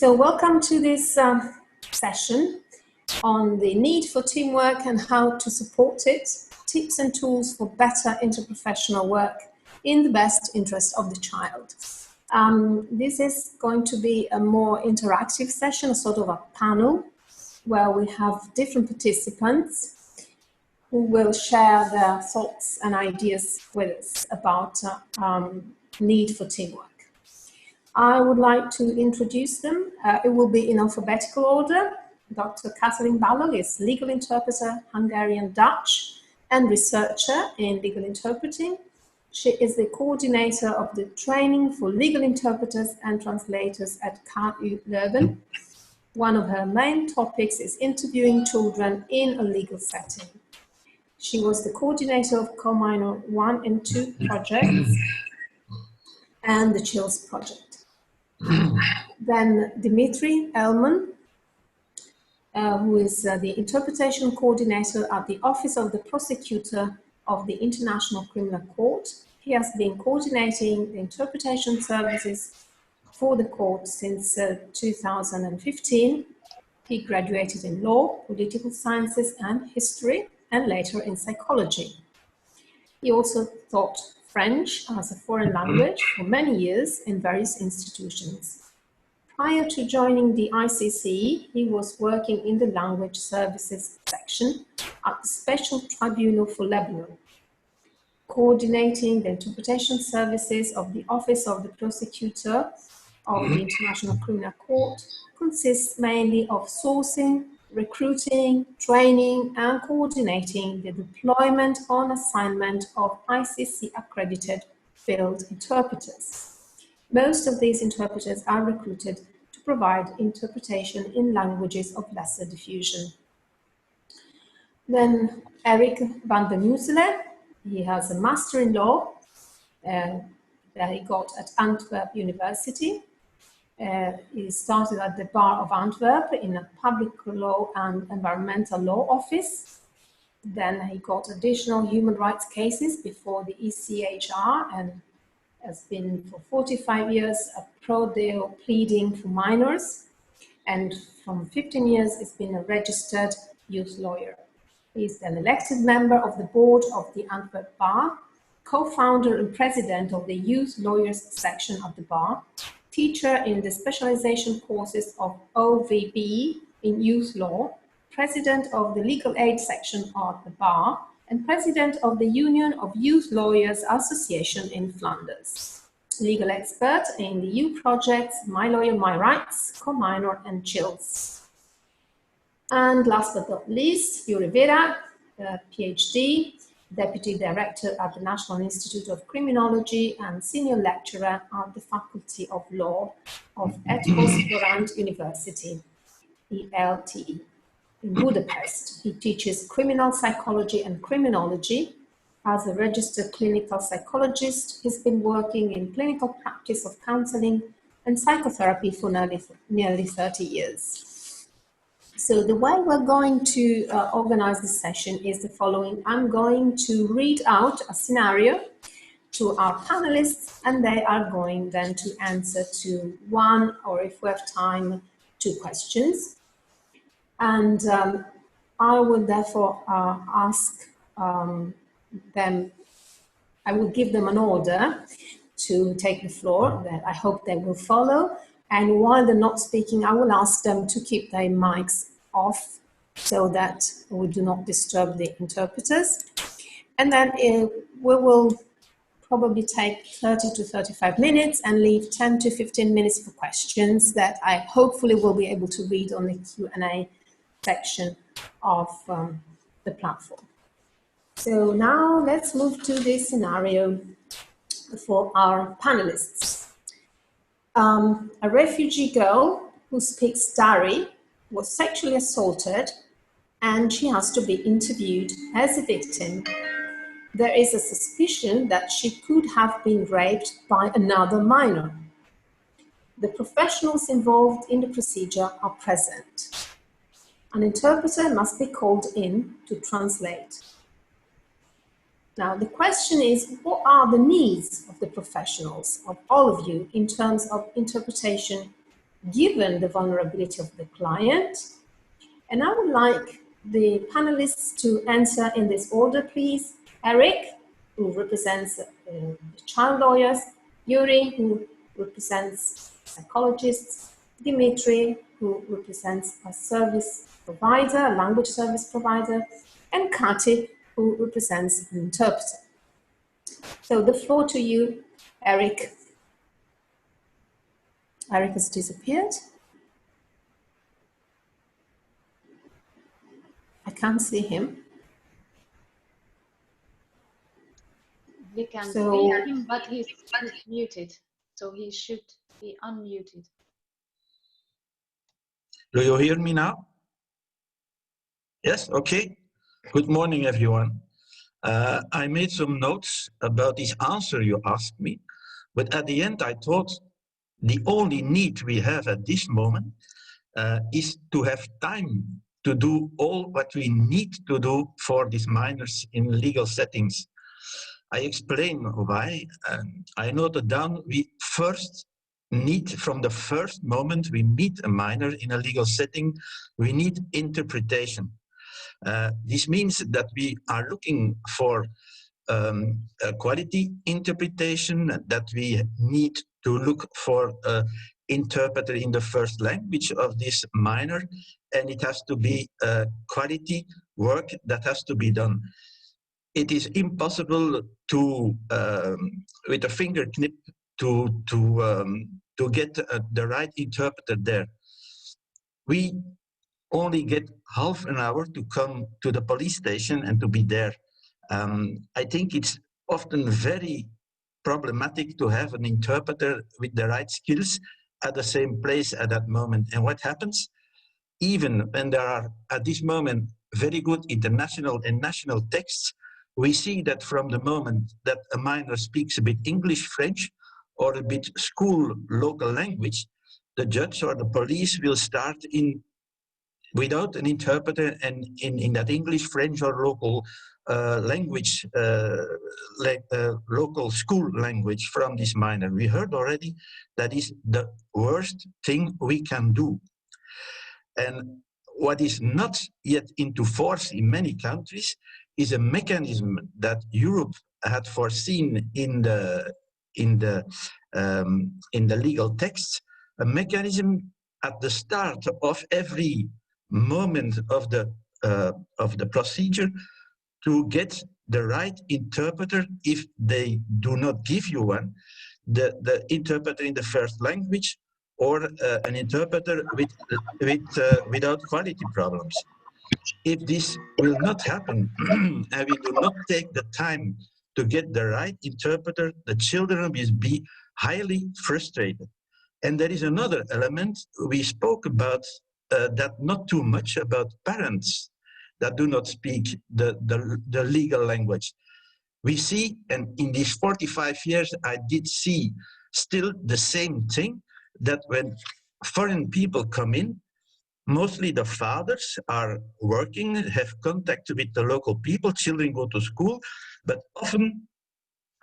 So welcome to this session on the need for teamwork and how to support it, tips and tools for better interprofessional work in the best interest of the child. This is going to be a more interactive session, a sort of a panel, where we have different participants who will share their thoughts and ideas with us about need for teamwork. I would like to introduce them. It will be in alphabetical order. Dr. Katalin Balog is legal interpreter, Hungarian Dutch, and researcher in legal interpreting. She is the coordinator of the training for legal interpreters and translators at KU Leuven. One of her main topics is interviewing children in a legal setting. She was the coordinator of Co-Minor 1 and 2 projects and the CHILLS project. Then Dimitri Elman, who is the interpretation coordinator at the Office of the Prosecutor of the International Criminal Court. He has been coordinating the interpretation services for the court since 2015. He graduated in law, political sciences and history, and later in psychology. He also taught French as a foreign language for many years in various institutions. Prior to joining the ICC, he was working in the language services section at the Special Tribunal for Lebanon, coordinating the interpretation services of the Office of the Prosecutor of the International Criminal Court. Consists mainly of sourcing, recruiting, training, and coordinating the deployment on assignment of ICC-accredited field interpreters. Most of these interpreters are recruited to provide interpretation in languages of lesser diffusion. Then Eric van der Musselen, he has a master in law that he got at Antwerp University. He started at the Bar of Antwerp in a public law and environmental law office. Then he got additional human rights cases before the ECHR and has been for 45 years a pro deo pleading for minors. And from 15 years, he's been a registered youth lawyer. He's an elected member of the board of the Antwerp Bar, co-founder and president of the Youth Lawyers section of the Bar, teacher in the specialization courses of OVB in youth law, president of the legal aid section of the Bar, and president of the Union of Youth Lawyers Association in Flanders. Legal expert in the EU projects My Lawyer, My Rights, Co-Minor and CHILLS. And last but not least, Yuri Vera, PhD, Deputy Director at the National Institute of Criminology and Senior Lecturer at the Faculty of Law of Eötvös Loránd University, ELTE, in Budapest. He teaches criminal psychology and criminology. As a registered clinical psychologist, he's been working in clinical practice of counseling and psychotherapy for nearly 30 years. So the way we're going to organize this session is the following. I'm going to read out a scenario to our panelists, and they are going then to answer to one, or if we have time, 2 questions. And I will therefore ask them, I will give them an order to take the floor that I hope they will follow. And while they're not speaking, I will ask them to keep their mics off so that we do not disturb the interpreters. And then we will probably take 30 to 35 minutes and leave 10 to 15 minutes for questions that I hopefully will be able to read on the Q&A section of the platform. So now let's move to the scenario for our panelists. A refugee girl who speaks Dari was sexually assaulted and she has to be interviewed as a victim. There is a suspicion that she could have been raped by another minor. The professionals involved in the procedure are present. An interpreter must be called in to translate. Now, the question is, what are the needs of the professionals, of all of you, in terms of interpretation given the vulnerability of the client. And I would like the panelists to answer in this order, please. Eric, who represents the child lawyers, Yuri, who represents psychologists, Dimitri, who represents a service provider, a language service provider, and Kati, who represents an interpreter. So the floor to you, Eric. Eric has disappeared. I can't see him. We can see him, but he's muted, so he should be unmuted. Do you hear me now? Yes, okay. Good morning, everyone. I made some notes about this answer you asked me, but at the end I thought the only need we have at this moment is to have time to do all what we need to do for these minors in legal settings. I explain why. I noted down we first need, from the first moment we meet a minor in a legal setting, we need interpretation. This means that we are looking for a quality interpretation, that we need to look for an interpreter in the first language of this minor, and it has to be quality work that has to be done. It is impossible to, with a finger snip, to get the right interpreter there. We only get half an hour to come to the police station and to be there. I think it's often very problematic to have an interpreter with the right skills at the same place at that moment. And what happens? Even when there are, at this moment, very good international and national texts, we see that from the moment that a minor speaks a bit English, French, or a bit school local language, the judge or the police will start in without an interpreter and in that English, French, or local language, local school language from this minor. We heard already that is the worst thing we can do. And what is not yet into force in many countries is a mechanism that Europe had foreseen in the legal texts, a mechanism at the start of every moment of the procedure to get the right interpreter. If they do not give you one, the interpreter in the first language, or an interpreter without quality problems. If this will not happen and we do not take the time to get the right interpreter, the children will be highly frustrated. And there is another element we spoke about, that not too much, about parents that do not speak the legal language. We see, and in these 45 years, I did see still the same thing, that when foreign people come in, mostly the fathers are working, have contact with the local people, children go to school, but often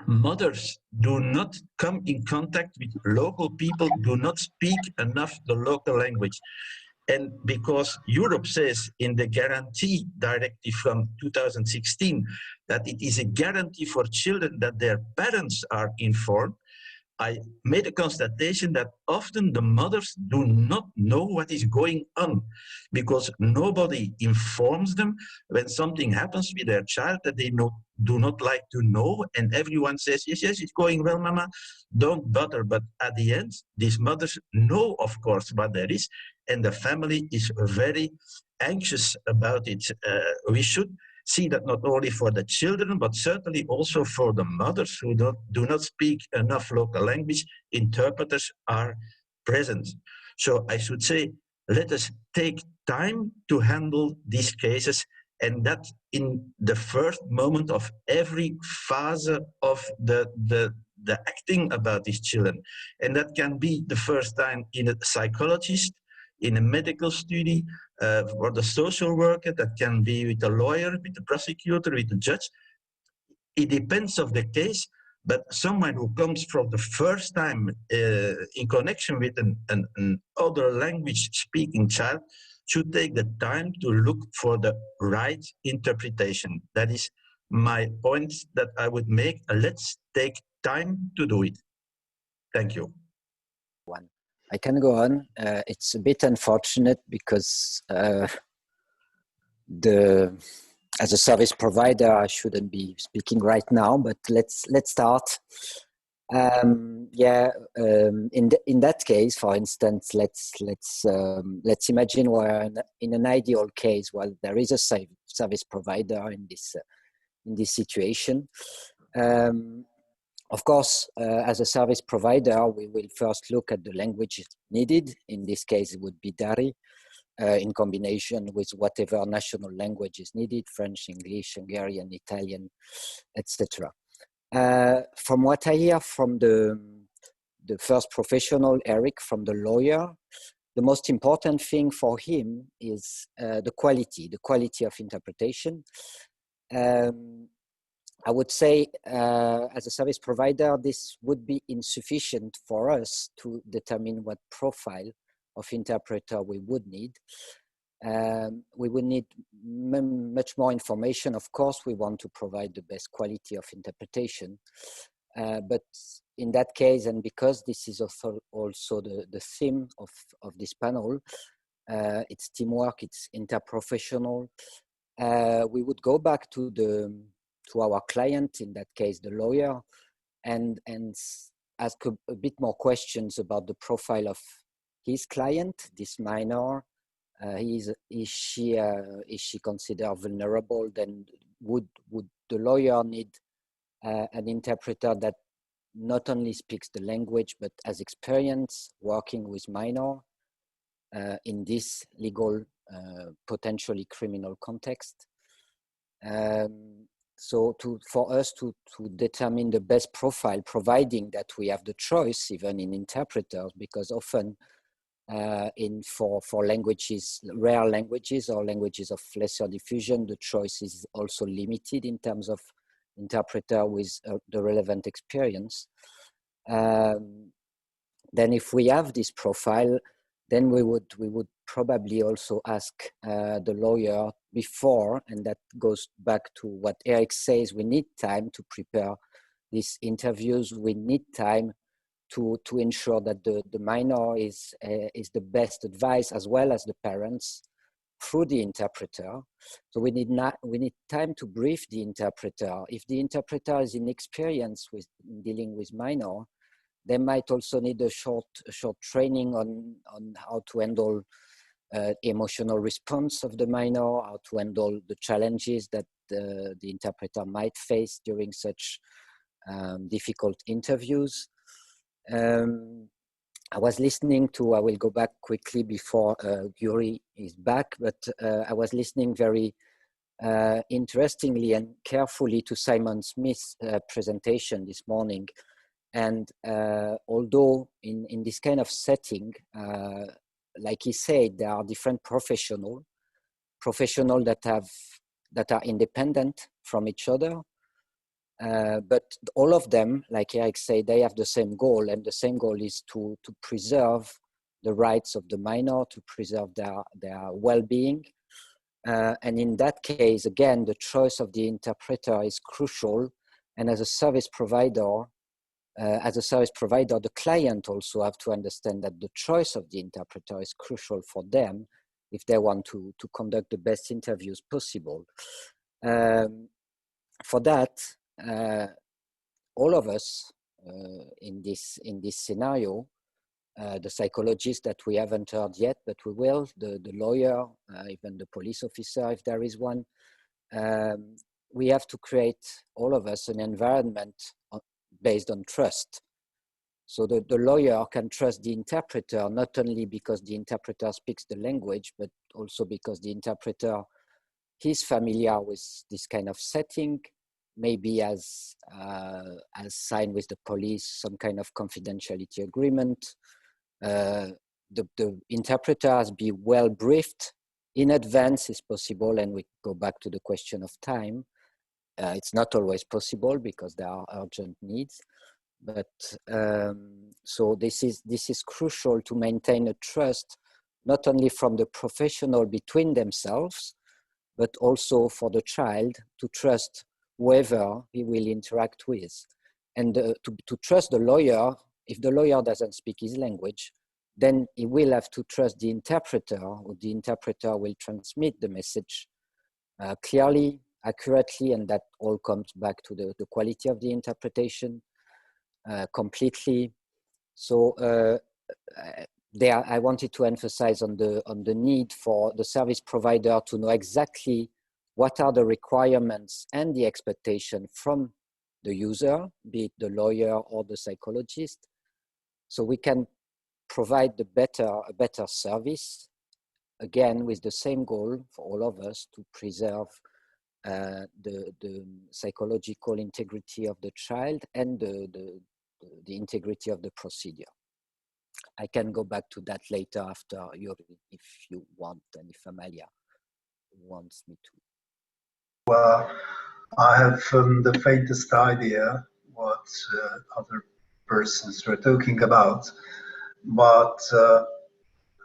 mothers do not come in contact with local people, do not speak enough the local language. And because Europe says in the guarantee directive from 2016 that it is a guarantee for children that their parents are informed, I made a constatation that often the mothers do not know what is going on, because nobody informs them when something happens with their child that they do not like to know, and everyone says, yes, yes, it's going well, mama, don't bother. But at the end, these mothers know, of course, what there is, and the family is very anxious about it. We should see that not only for the children, but certainly also for the mothers who do not speak enough local language, interpreters are present. So I should say, let us take time to handle these cases, and that in the first moment of every phase of the acting about these children. And that can be the first time in a psychologist, in a medical study, or the social worker, that can be with a lawyer, with the prosecutor, with the judge. It depends of the case, But someone who comes from the first time in connection with an other language speaking child should take the time to look for the right interpretation. That is my point that I would make. Let's take time to do it. Thank you. I can go on. It's a bit unfortunate because as a service provider, I shouldn't be speaking right now, but let's start. In that case, for instance, let's imagine we're in an ideal case. Well, there is a service provider in this situation. Of course, as a service provider, we will first look at the language needed. In this case, it would be Dari, in combination with whatever national language is needed: French, English, Hungarian, Italian, etc. From what I hear from the first professional, Eric, from the lawyer, the most important thing for him is the quality of interpretation. I would say, as a service provider, this would be insufficient for us to determine what profile of interpreter we would need. We would need much more information. Of course, we want to provide the best quality of interpretation. But in that case, and because this is also the theme of this panel, it's teamwork, it's interprofessional. We would go back to our client, in that case, the lawyer, and ask a bit more questions about the profile of his client, this minor. Is she considered vulnerable? Then would the lawyer need an interpreter that not only speaks the language but has experience working with minor in this legal, potentially criminal context? So for us to determine the best profile, providing that we have the choice even in interpreters, because often for languages, rare languages or languages of lesser diffusion, the choice is also limited in terms of interpreter with the relevant experience. Then if we have this profile, then we would probably also ask the lawyer before, and that goes back to what Eric says, we need time to prepare these interviews. We need time to ensure that the minor is the best advice, as well as the parents, through the interpreter. So we need time to brief the interpreter. If the interpreter is inexperienced with dealing with minor, they might also need a short training on how to handle emotional response of the minor, how to handle the challenges that the interpreter might face during such difficult interviews. I was listening to, I will go back quickly before Yuri is back, but I was listening very interestingly and carefully to Simon Smith's presentation this morning. And although in this kind of setting, like he said, there are different professionals that are independent from each other. But all of them, like Eric said, they have the same goal, and the same goal is to preserve the rights of the minor, to preserve their well-being. And in that case, again, the choice of the interpreter is crucial. And as a service provider, the client also have to understand that the choice of the interpreter is crucial for them if they want to conduct the best interviews possible. For that, all of us in this scenario, the psychologist that we haven't heard yet, but we will, the lawyer, even the police officer, if there is one, we have to create, all of us, an environment based on trust. So the lawyer can trust the interpreter, not only because the interpreter speaks the language, but also because the interpreter is familiar with this kind of setting, maybe has signed with the police some kind of confidentiality agreement. The interpreter has been well briefed in advance, is possible, and we go back to the question of time. It's not always possible because there are urgent needs, but so this is crucial to maintain a trust, not only from the professional between themselves, but also for the child to trust whoever he will interact with, and to trust the lawyer. If the lawyer doesn't speak his language, then he will have to trust the interpreter, or the interpreter will transmit the message clearly, accurately, and that all comes back to the quality of the interpretation completely. So there, I wanted to emphasize on the need for the service provider to know exactly what are the requirements and the expectation from the user, be it the lawyer or the psychologist, so we can provide a better service, again with the same goal for all of us, to preserve the psychological integrity of the child and the integrity of the procedure. I can go back to that later after Yuri, if you want, and if Amalia wants me to. Well, I have the faintest idea what other persons were talking about, but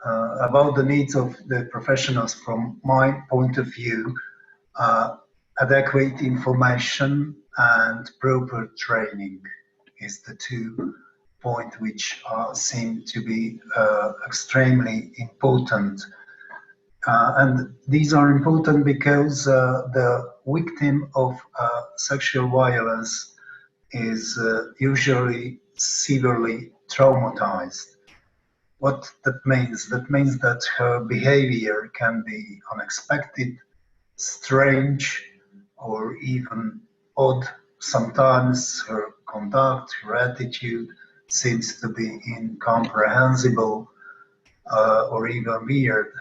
about the needs of the professionals, from my point of view, adequate information and proper training is the 2 points which seem to be extremely important. And these are important because the victim of sexual violence is usually severely traumatized. What that means? That means that her behavior can be unexpected, strange, or even odd. Sometimes her conduct, her attitude seems to be incomprehensible or even weird.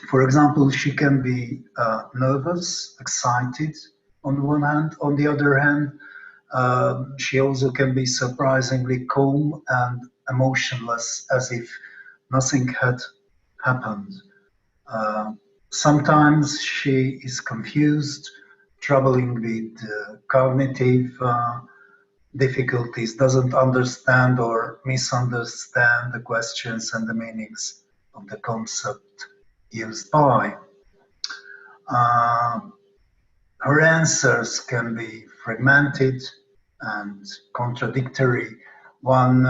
For example, she can be nervous, excited on the one hand. On the other hand, she also can be surprisingly calm and emotionless, as if nothing had happened. Sometimes she is confused, troubling with cognitive difficulties, doesn't understand or misunderstand the questions and the meanings of the concept used by. Her answers can be fragmented and contradictory. One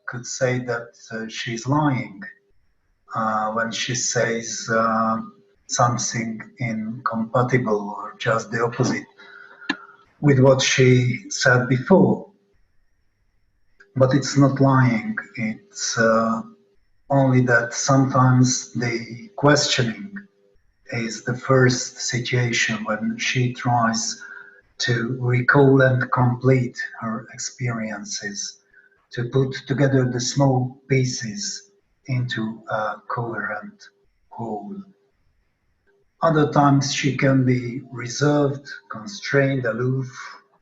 could say that she's lying when she says something incompatible or just the opposite with what she said before. But it's not lying, it's only that sometimes the questioning is the first situation when she tries to recall and complete her experiences, to put together the small pieces into a coherent whole. Other times she can be reserved, constrained, aloof,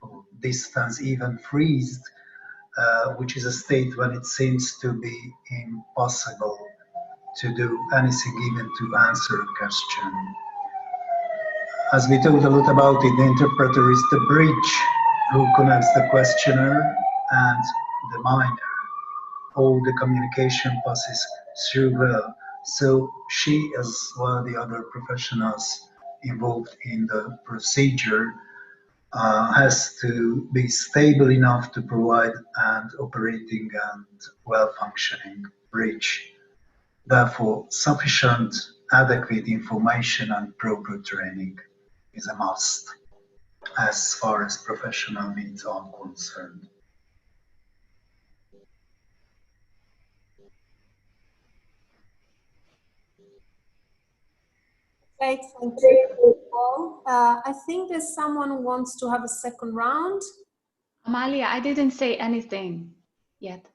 or distant, even freezed, which is a state when it seems to be impossible to do anything, even to answer a question. As we talked a lot about it, the interpreter is the bridge who connects the questioner and the minor. All the communication passes through her. So she, as well as the other professionals involved in the procedure, has to be stable enough to provide an operating and well-functioning bridge. Therefore, sufficient, adequate information and proper training is a must as far as professional needs are concerned. Great, thank you. I think there's someone who wants to have a second round. Amalia, I didn't say anything yet.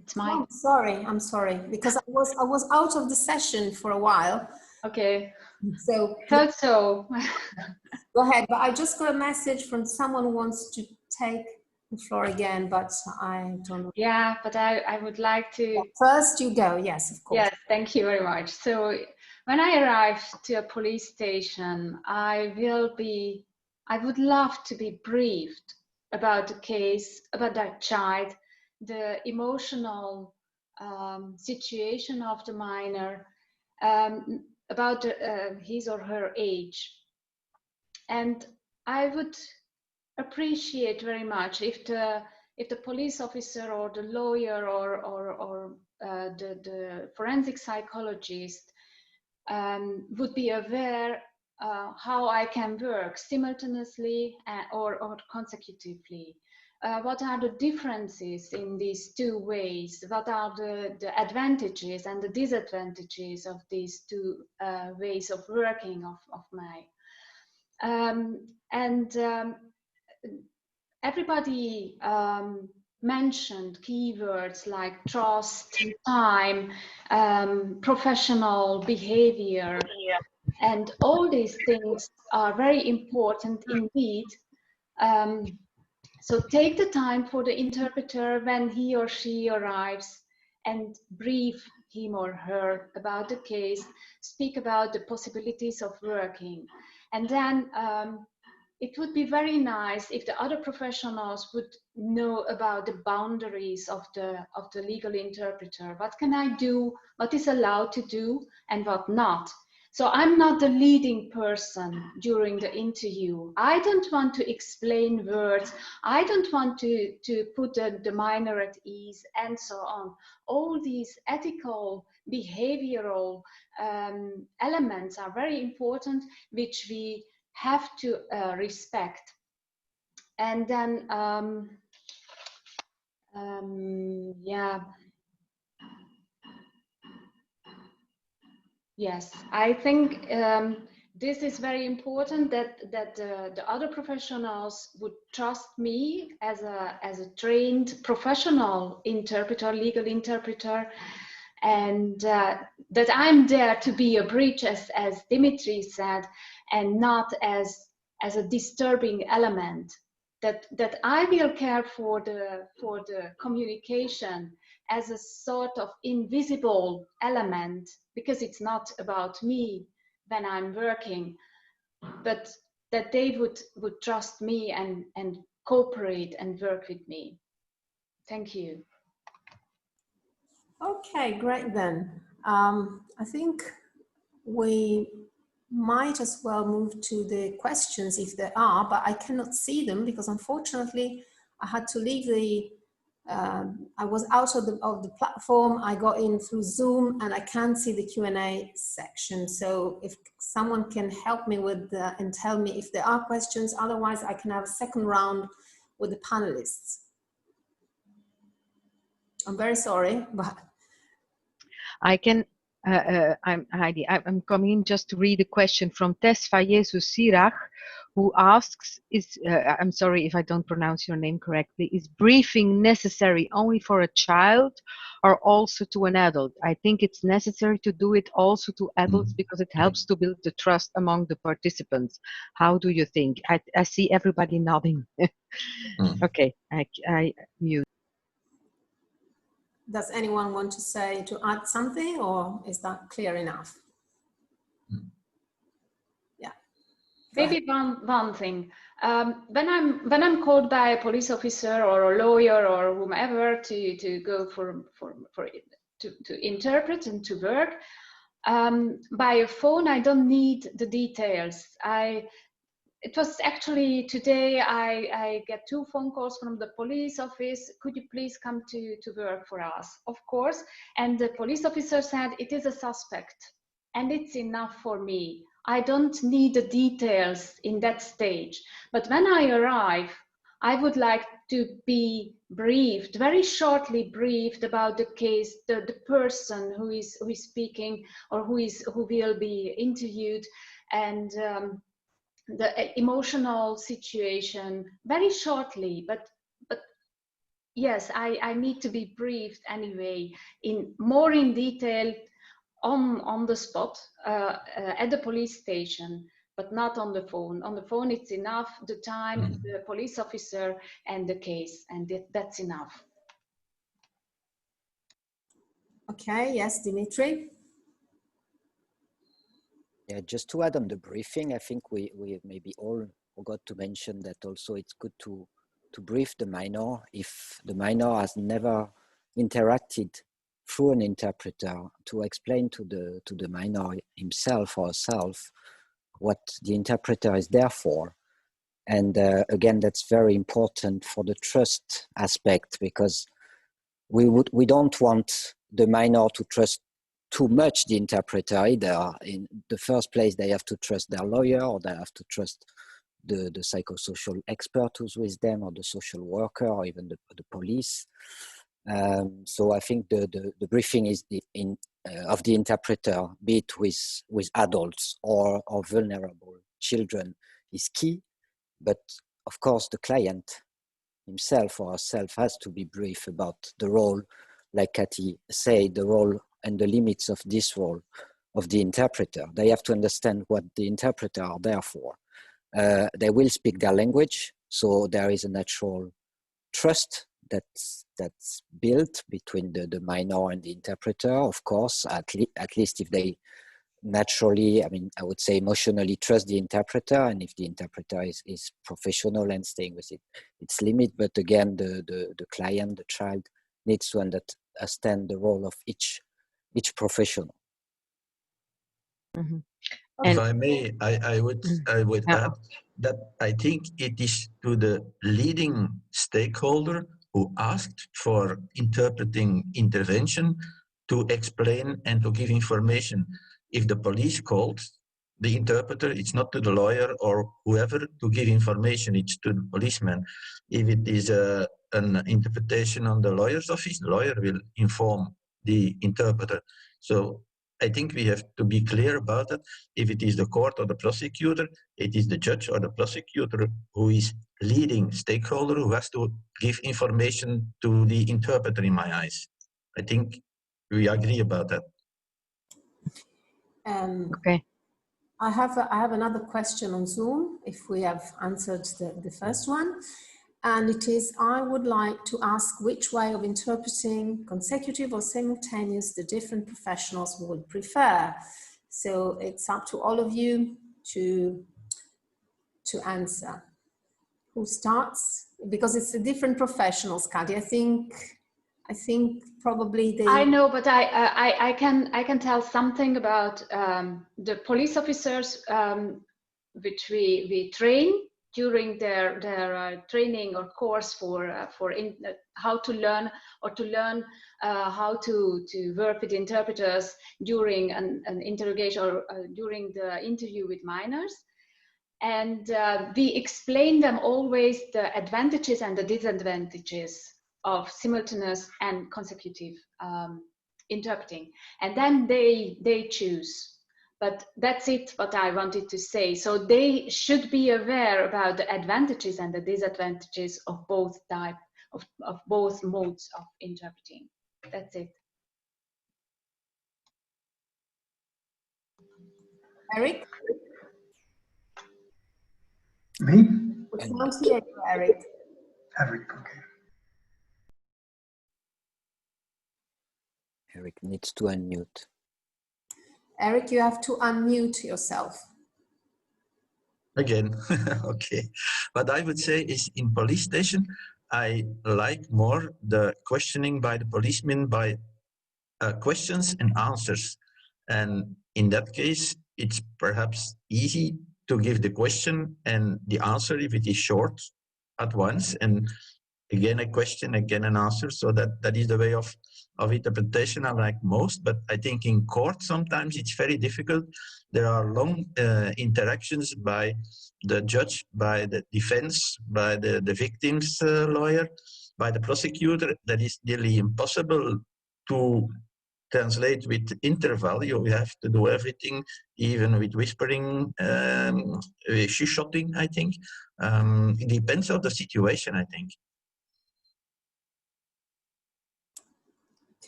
It's mine. Oh, I'm sorry, because I was out of the session for a while. Okay. So I thought so. Go ahead, but I just got a message from someone who wants to take the floor again, but I don't know. Yeah, but I would like to... First you go, yes, of course. Yes, thank you very much. So when I arrive to a police station, I will be I would love to be briefed about the case, about that child, the emotional situation of the minor, about his or her age. And I would appreciate very much if the police officer or the lawyer or the forensic psychologist would be aware how I can work simultaneously or consecutively. What are the differences in these two ways? What are the advantages and the disadvantages of these two ways of working of my? Everybody mentioned keywords like trust, time, professional behavior, and all these things are very important indeed. So take the time for the interpreter when he or she arrives and brief him or her about the case, speak about the possibilities of working. And then it would be very nice if the other professionals would know about the boundaries of the legal interpreter. What can I do? What is allowed to do and what not? So I'm not the leading person during the interview. I don't want to explain words. I don't want to put the minor at ease and so on. All these ethical, behavioral elements are very important, which we have to respect. And then, yeah. Yes, I think this is very important that the other professionals would trust me as a trained professional interpreter, legal interpreter, and that I'm there to be a bridge, as Dimitri said, and not as a disturbing element. That I will care for the communication as a sort of invisible element, because it's not about me when I'm working, but that they would trust me and cooperate and work with me. Thank you. Okay, great then. I think we might as well move to the questions if there are, but I cannot see them because unfortunately I had to leave the I was out of the platform. I got in through Zoom and I can't see the Q&A section. So if someone can help me with and tell me if there are questions, otherwise I can have a second round with the panelists. I'm very sorry, but I can, I'm Heidi, I'm coming in just to read a question from Tesfayesu Sirach, who asks, I'm sorry if I don't pronounce your name correctly, is briefing necessary only for a child or also to an adult? I think it's necessary to do it also to adults because it helps to build the trust among the participants. How do you think? I see everybody nodding. Okay, I mute. does anyone want to add something, or is that clear enough? Yeah. Maybe one thing. When I'm called by a police officer or a lawyer or whomever to go to interpret and to work by a phone, I don't need the details. It was actually today I get 2 phone calls from the police office. Could you please come to work for us? Of course. And the police officer said it is a suspect, and it's enough for me. I don't need the details in that stage. But when I arrive, I would like to be briefed, very shortly briefed about the case, the person who is speaking or who will be interviewed, and the emotional situation very shortly. But yes, I need to be briefed anyway, more in detail on the spot at the police station, but not on the phone. On the phone, it's enough, the time, the police officer and the case, and that's enough. Okay, yes, Dimitri. Yeah, just to add on the briefing, I think we maybe all forgot to mention that also it's good to brief the minor if the minor has never interacted through an interpreter, to explain to the minor himself or herself what the interpreter is there for. And again, that's very important for the trust aspect, because we don't want the minor to trust too much the interpreter either. In the first place, they have to trust their lawyer, or they have to trust the psychosocial expert who's with them, or the social worker, or even the police. So I think the briefing is of the interpreter, be it with adults or vulnerable children, is key. But of course, the client himself or herself has to be brief about the role, like Cathy said, the role and the limits of this role of the interpreter. They have to understand what the interpreter are there for. They will speak their language, so there is a natural trust that's built between the minor and the interpreter, of course, at least if they naturally, I mean, I would say emotionally trust the interpreter, and if the interpreter is professional and staying with its limit. But again, the client, the child, needs to understand the role of each professional. Mm-hmm. If I may, I would Yeah. add that I think it is to the leading stakeholder who asked for interpreting intervention to explain and to give information. If the police called the interpreter, it's not to the lawyer or whoever to give information, it's to the policeman. If it is an interpretation on the lawyer's office, the lawyer will inform the interpreter. So I think we have to be clear about it. If it is the court or the prosecutor, it is the judge or the prosecutor who is leading stakeholder who has to give information to the interpreter, in my eyes. I think we agree about that. Okay. I have another question on Zoom, if we have answered the first one. And it is, I would like to ask which way of interpreting, consecutive or simultaneous, the different professionals would prefer. So it's up to all of you to answer. Who starts? Because it's the different professionals, Kadi. I think probably they... I know, but I can tell something about the police officers which we train during their training or course for how to learn how to work with interpreters during an interrogation or during the interview with minors. And we explain them always the advantages and the disadvantages of simultaneous and consecutive interpreting. And then they choose. But that's it, what I wanted to say. So they should be aware about the advantages and the disadvantages of both type of both modes of interpreting. That's it. Eric? Me? We can't hear you, Eric. Eric, okay. Eric needs to unmute. Eric, you have to unmute yourself. Again, okay. What I would say is in police station, I like more the questioning by the policeman by questions and answers. And in that case, it's perhaps easy to give the question and the answer if it is short at once. And again, a question, again, an answer. So that is the way of interpretation I like most. But I think in court, sometimes it's very difficult. There are long interactions by the judge, by the defense, by the victim's lawyer, by the prosecutor. That is nearly impossible to translate with interval. You have to do everything, even with whispering, chuchoting, I think. It depends on the situation, I think.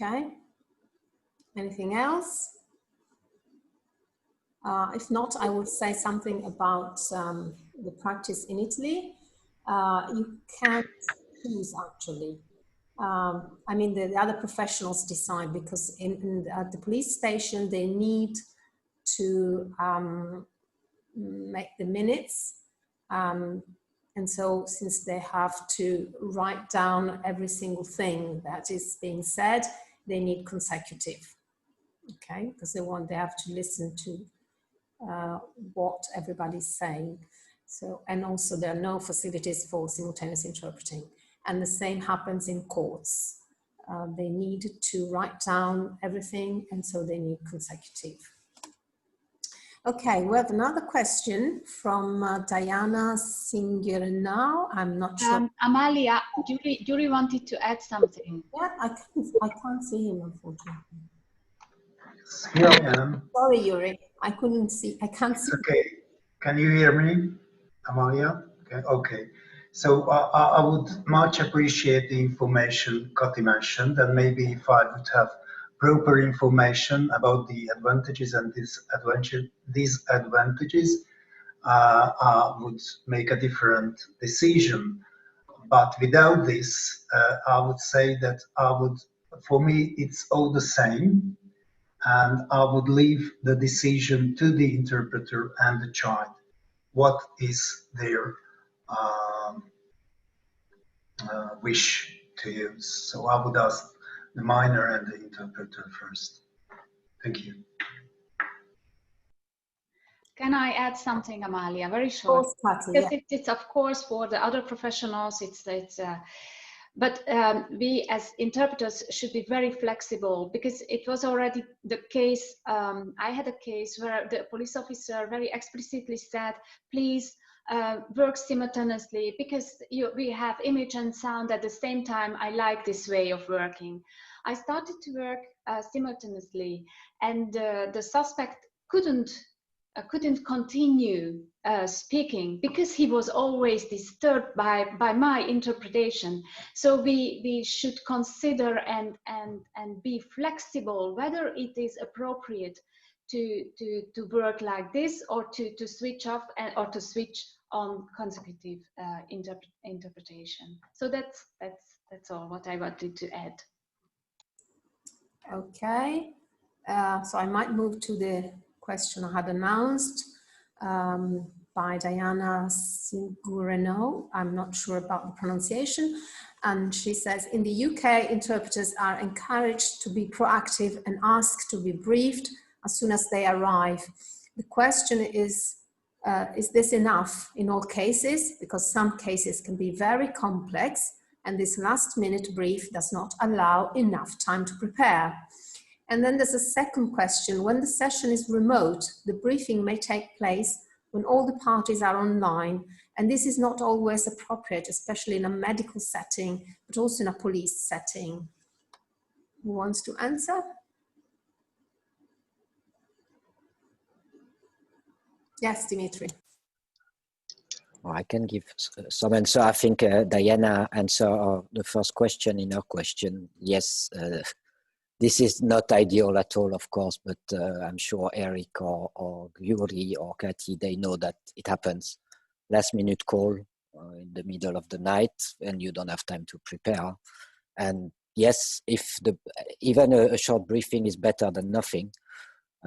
Okay. Anything else? If not, I will say something about the practice in Italy. You can't choose, actually. I mean, the other professionals decide, because at the police station, they need to make the minutes And so since they have to write down every single thing that is being said, they need consecutive, okay? Because they have to listen to what everybody's saying. So, and also there are no facilities for simultaneous interpreting. And the same happens in courts. They need to write down everything, and so they need consecutive. Okay, we have another question from Diana Singirnau. I'm not sure. Amalia, Yuri wanted to add something. Yeah, I can't see him, unfortunately. Here I am. Sorry, Yuri. I couldn't see. I can't It's see. okay. Can you hear me, Amalia? Okay. Okay. So I would much appreciate the information Kati mentioned, and maybe if I would have proper information about the advantages and disadvantages, I would make a different decision. But without this, I would say that for me, it's all the same, and I would leave the decision to the interpreter and the child. What is their wish to use? So I would ask the minor and the interpreter first. Thank you. Can I add something, Amalia? Very short. Of course, Kati, Because yeah. it's of course for the other professionals. But we as interpreters should be very flexible, because it was already the case. I had a case where the police officer very explicitly said, please work simultaneously, because we have image and sound at the same time. I like this way of working. I started to work simultaneously, and the suspect couldn't continue speaking, because he was always disturbed by my interpretation. So we should consider and be flexible whether it is appropriate to work like this, or to switch off or to switch on consecutive interpretation. So that's all what I wanted to add. Okay, so I might move to the question I had announced by Diana Sigureno. I'm not sure about the pronunciation. And she says, in the UK, interpreters are encouraged to be proactive and asked to be briefed as soon as they arrive. The question is this enough in all cases? Because some cases can be very complex, and this last minute brief does not allow enough time to prepare. And then there's a second question. When the session is remote, the briefing may take place when all the parties are online, and this is not always appropriate, especially in a medical setting, but also in a police setting. Who wants to answer? Yes, Dimitri. I can give some answer. I think Diana answered the first question in her question. Yes, this is not ideal at all, of course, but I'm sure Eric or Yuri or Kati, they know that it happens. Last minute call in the middle of the night, and you don't have time to prepare. And yes, if even a short briefing is better than nothing.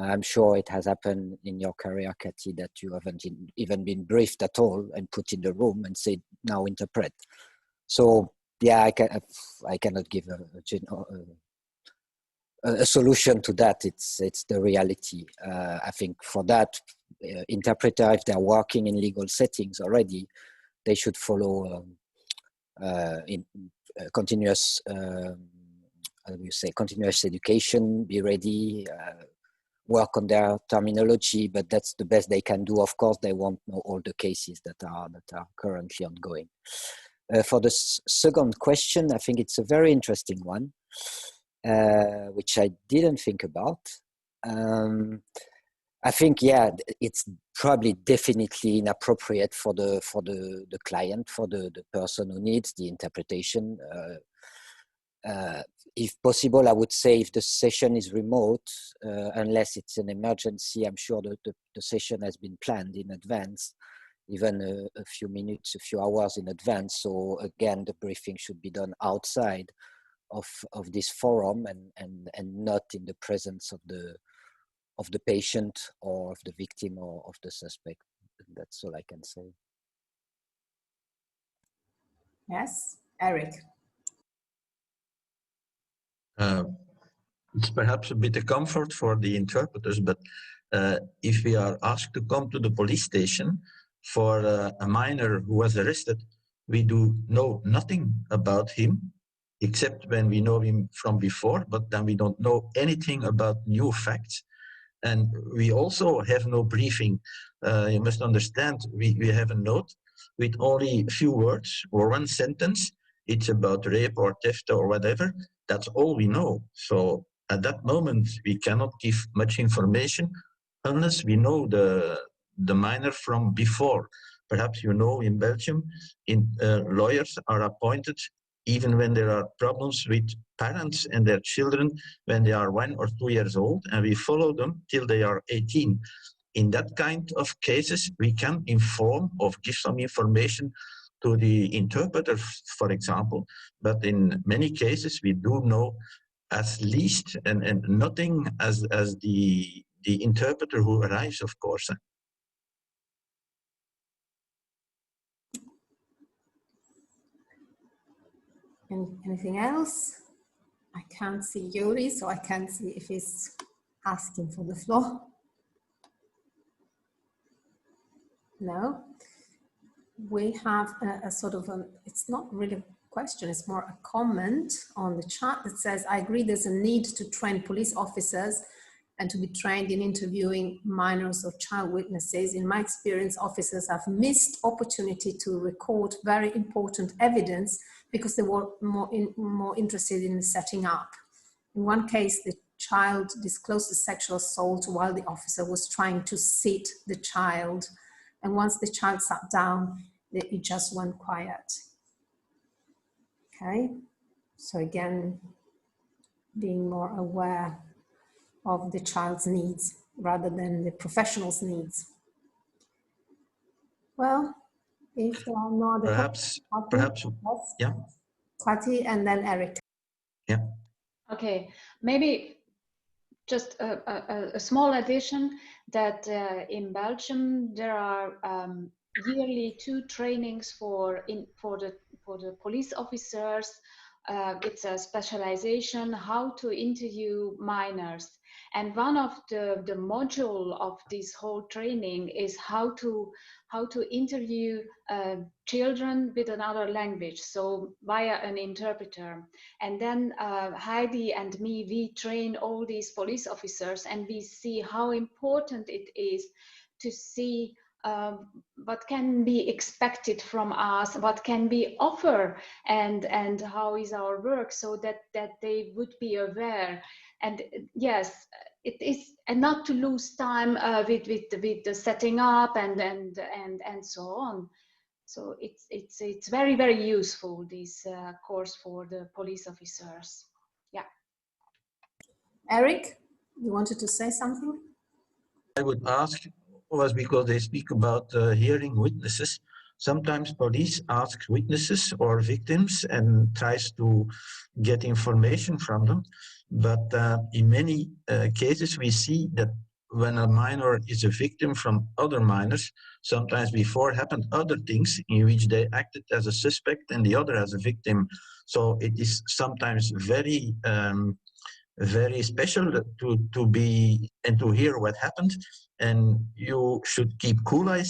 I'm sure it has happened in your career, Kati, that you haven't even been briefed at all and put in the room and said, now interpret. So yeah, I cannot give a solution to that. It's the reality. I think for that, interpreter, if they're working in legal settings already, they should follow in continuous, how do you say, continuous education, be ready, work on their terminology, but that's the best they can do. Of course, they won't know all the cases that are currently ongoing. For the second question, I think it's a very interesting one, which I didn't think about. I think, yeah, it's probably definitely inappropriate for the client, for the person who needs the interpretation. If possible, I would say if the session is remote, unless it's an emergency, I'm sure that the session has been planned in advance, even a few minutes, a few hours in advance. So again, the briefing should be done outside of this forum and not in the presence of the patient or of the victim or of the suspect. That's all I can say. Yes, Eric. It's perhaps a bit of comfort for the interpreters, but if we are asked to come to the police station for a minor who was arrested, we do know nothing about him, except when we know him from before, but then we don't know anything about new facts. And we also have no briefing. You must understand, we have a note with only a few words or one sentence. It's about rape or theft or whatever. That's all we know. So at that moment, we cannot give much information unless we know the minor from before. Perhaps you know in Belgium, lawyers are appointed even when there are problems with parents and their children when they are 1 or 2 years old, and we follow them till they are 18. In that kind of cases, we can inform or give some information to the interpreter, for example. But in many cases, we do know at least and nothing as the interpreter who arrives, of course. Anything else? I can't see Yuri, so I can't see if he's asking for the floor. No. We have a sort of it's not really a question, it's more a comment on the chat that says, I agree there's a need to train police officers and to be trained in interviewing minors or child witnesses. In my experience, officers have missed opportunity to record very important evidence because they were more interested in setting up. In one case, the child disclosed a sexual assault while the officer was trying to sit the child. And once the child sat down, it just went quiet. Okay, so again, being more aware of the child's needs rather than the professional's needs. Well, if there are no other perhaps, yeah. Kati and then Eric. Yeah. Okay, maybe just a small addition that in Belgium there are yearly 2 trainings for the police officers. It's a specialization how to interview minors, and one of the module of this whole training is how to interview children with another language, so via an interpreter. And then Heidi and me, we train all these police officers, and we see how important it is to see what can be expected from us, what can be offered, and how is our work, so that they would be aware. And yes, it is, and not to lose time with the setting up and so on. So it's very, very useful, this course for the police officers. Yeah. Eric, you wanted to say something? I would ask was because they speak about hearing witnesses. Sometimes police asks witnesses or victims and tries to get information from them. But in many cases, we see that when a minor is a victim from other minors, sometimes before happened other things in which they acted as a suspect and the other as a victim. So it is sometimes very very special to be and to hear what happened, and you should keep cool, I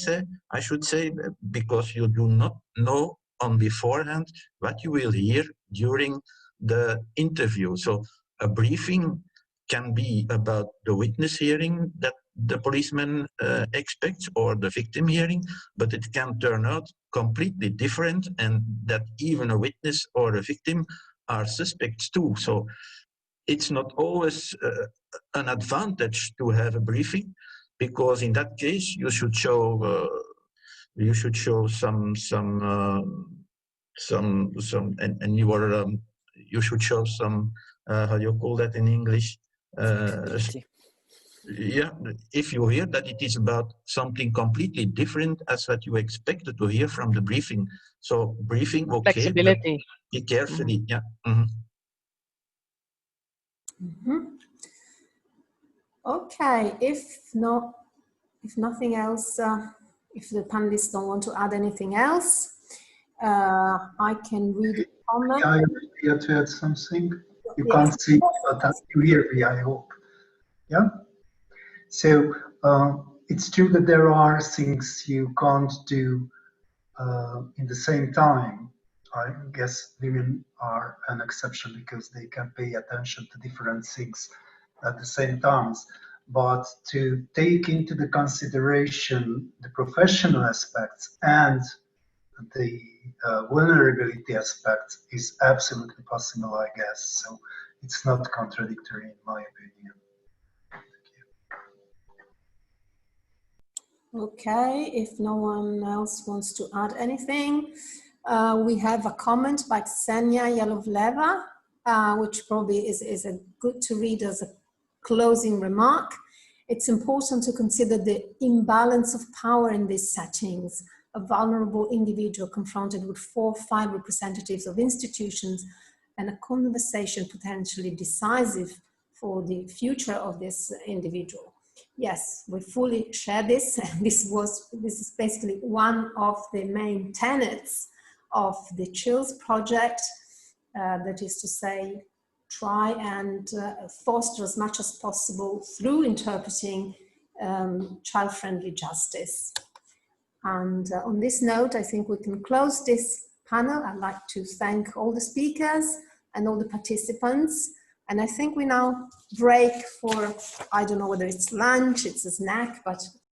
should say, because you do not know on beforehand what you will hear during the interview. So a briefing can be about the witness hearing that the policeman expects, or the victim hearing, but it can turn out completely different, and that even a witness or a victim are suspects too. So it's not always an advantage to have a briefing, because in that case you should show and you should show some how you call that in English, yeah, if you hear that it is about something completely different as what you expected to hear from the briefing. So briefing, okay, flexibility. Be carefully. Mm-hmm. Yeah. Mm-hmm. Mm-hmm. Okay, if nothing else, if the panelists don't want to add anything else, I can read a comment. I have to add something. You Yes. can't see, but you hear me, I hope. Yeah? So it's true that there are things you can't do in the same time. I guess women are an exception because they can pay attention to different things at the same times. But to take into the consideration the professional aspects and the vulnerability aspect is absolutely possible, I guess. So it's not contradictory in my opinion. Okay, if no one else wants to add anything, we have a comment by Ksenia Yalovleva, which probably is a good to read as a closing remark. It's important to consider the imbalance of power in these settings. A vulnerable individual confronted with 4 or 5 representatives of institutions and a conversation potentially decisive for the future of this individual. Yes, we fully share this. This is basically one of the main tenets of the CHILLS project, that is to say, try and foster as much as possible through interpreting child-friendly justice. And on this note, I think we can close this panel. I'd like to thank all the speakers and all the participants. And I think we now break for, I don't know whether it's lunch, it's a snack, but